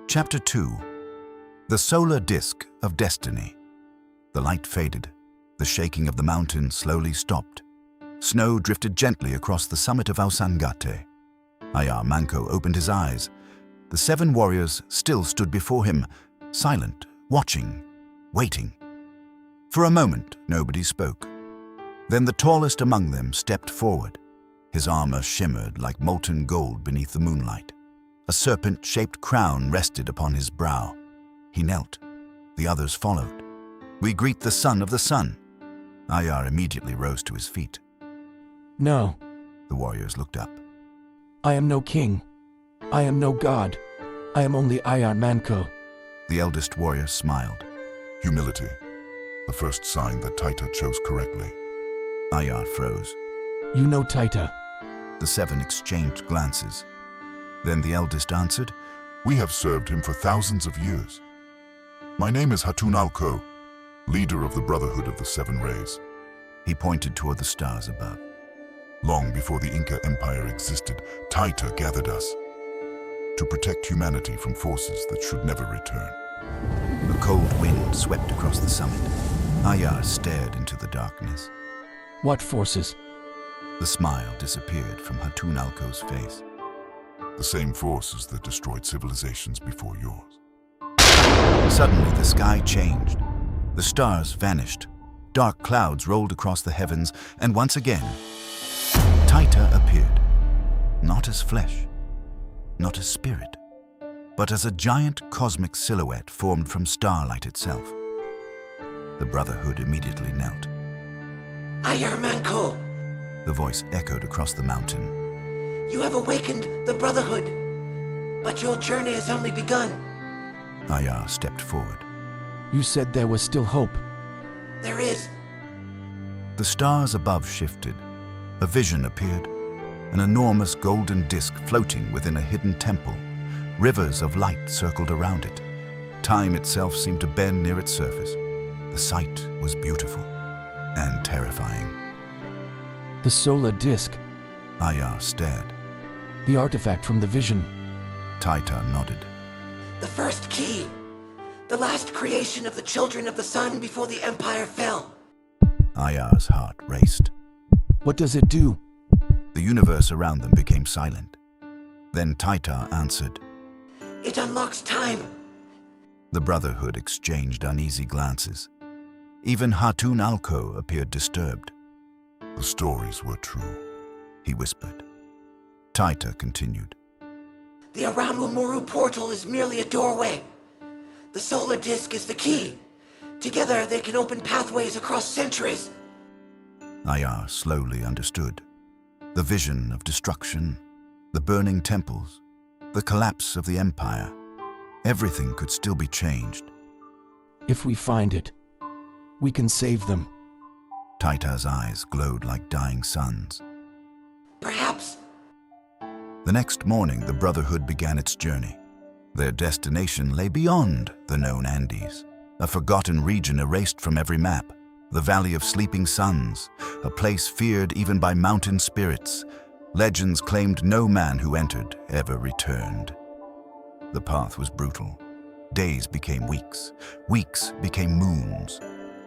Chapter 2. The Solar Disk of Destiny. The light faded. The shaking of the mountain slowly stopped. Snow drifted gently across the summit of Ausangate. Ayar Manco opened his eyes. The 7 warriors still stood before him, silent, watching, waiting. For a moment, nobody spoke. Then the tallest among them stepped forward. His armor shimmered like molten gold beneath the moonlight. A serpent-shaped crown rested upon his brow. He knelt. The others followed. "We greet the son of the sun." Ayar immediately rose to his feet. No, The warriors looked up. I am no king. I am no god. I am only Ayar Manco. The eldest warrior smiled. Humility, the first sign that Taita chose correctly. Ayar froze. You know Taita. The 7 exchanged glances. Then the eldest answered, We have served him for thousands of years. My name is Hatunalko, leader of the Brotherhood of the 7 Rays. He pointed toward the stars above. Long before the Inca Empire existed, Taita gathered us to protect humanity from forces that should never return. A cold wind swept across the summit. Ayar stared into the darkness. What forces? The smile disappeared from Hatunalko's face. The same forces that destroyed civilizations before yours. Suddenly, the sky changed. The stars vanished. Dark clouds rolled across the heavens, and once again, Taita appeared. Not as flesh, not as spirit, but as a giant cosmic silhouette formed from starlight itself. The Brotherhood immediately knelt. Ayar Manco, The voice echoed across the mountain. you have awakened the Brotherhood, but your journey has only begun. Ayar stepped forward. You said there was still hope. There is. The stars above shifted. A vision appeared, an enormous golden disk floating within a hidden temple. Rivers of light circled around it. Time itself seemed to bend near its surface. The sight was beautiful and terrifying. The solar disk. Ayar stared. The artifact from the vision. Taita nodded. The first key. The last creation of the children of the sun before the Empire fell. Ayar's heart raced. What does it do? The universe around them became silent. Then Taita answered. It unlocks time. The Brotherhood exchanged uneasy glances. Even Hatunalko appeared disturbed. The stories were true. He whispered. Taita continued. The Aramu-Muru portal is merely a doorway. The solar disk is the key. Together they can open pathways across centuries. Ayar slowly understood. The vision of destruction, the burning temples, the collapse of the empire. Everything could still be changed. If we find it, we can save them. Taita's eyes glowed like dying suns. Perhaps. The next morning, the Brotherhood began its journey. Their destination lay beyond the known Andes, a forgotten region erased from every map. The Valley of Sleeping Suns, a place feared even by mountain spirits. Legends claimed no man who entered ever returned. The path was brutal. Days became weeks. Weeks became moons.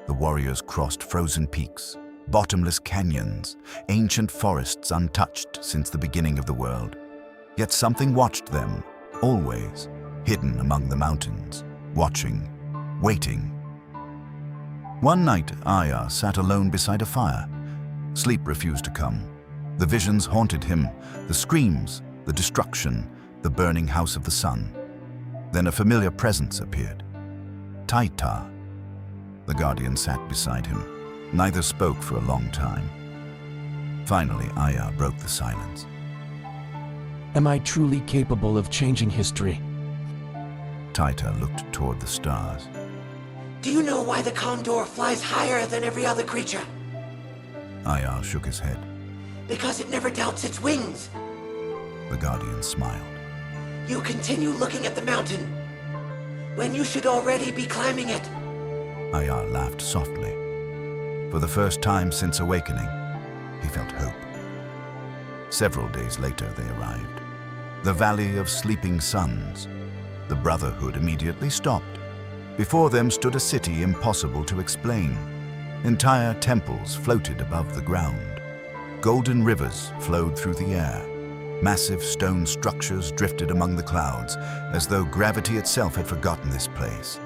The warriors crossed frozen peaks, bottomless canyons, ancient forests untouched since the beginning of the world. Yet something watched them, always, hidden among the mountains, watching, waiting. One night, Ayar sat alone beside a fire. Sleep refused to come. The visions haunted him, the screams, the destruction, the burning house of the sun. Then a familiar presence appeared. Taita. The guardian sat beside him. Neither spoke for a long time. Finally, Ayar broke the silence. Am I truly capable of changing history? Taita looked toward the stars. Do you know why the condor flies higher than every other creature? Ayar shook his head. Because it never doubts its wings. The guardian smiled. You continue looking at the mountain when you should already be climbing it. Ayar laughed softly. For the first time since awakening, he felt hope. Several days later, they arrived. The Valley of Sleeping Suns. The Brotherhood immediately stopped. Before them stood a city impossible to explain. Entire temples floated above the ground. Golden rivers flowed through the air. Massive stone structures drifted among the clouds, as though gravity itself had forgotten this place.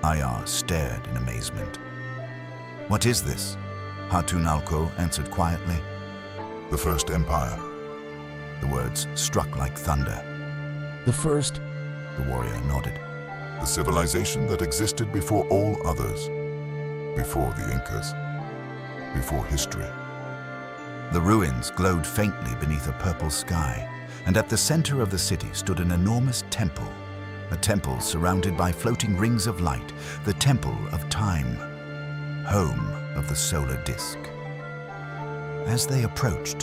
Ayar stared in amazement. "What is this?" Hatunalko answered quietly. The First Empire. The words struck like thunder. The first, The warrior nodded. The civilization that existed before all others. Before the Inkas. Before history. The ruins glowed faintly beneath a purple sky, and at the center of the city stood an enormous temple. A temple surrounded by floating rings of light, the Temple of Time, home of the solar disk. As they approached,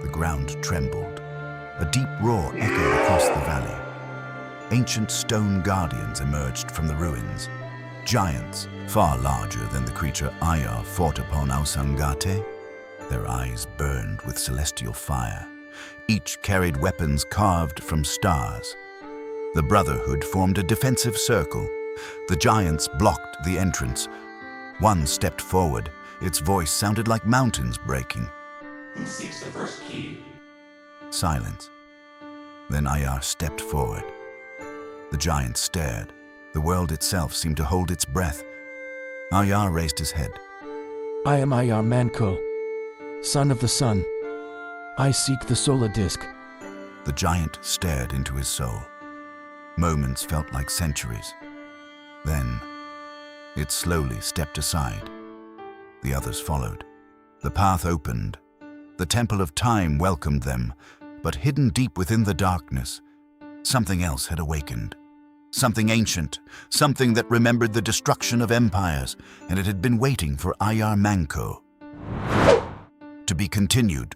the ground trembled. A deep roar echoed across the valley. Ancient stone guardians emerged from the ruins. Giants, far larger than the creature Ayar fought upon Ausangate. Their eyes burned with celestial fire. Each carried weapons carved from stars. The Brotherhood formed a defensive circle. The giants blocked the entrance. One stepped forward. Its voice sounded like mountains breaking. Who seeks the first key? Silence. Then Ayar stepped forward. The giant stared. The world itself seemed to hold its breath. Ayar raised his head. I am Ayar Manco, son of the sun. I seek the solar disk. The giant stared into his soul. Moments felt like centuries. Then, it slowly stepped aside. The others followed. The path opened. The Temple of Time welcomed them, but hidden deep within the darkness, something else had awakened. Something ancient, something that remembered the destruction of empires, and it had been waiting for Ayar Manco. To be continued.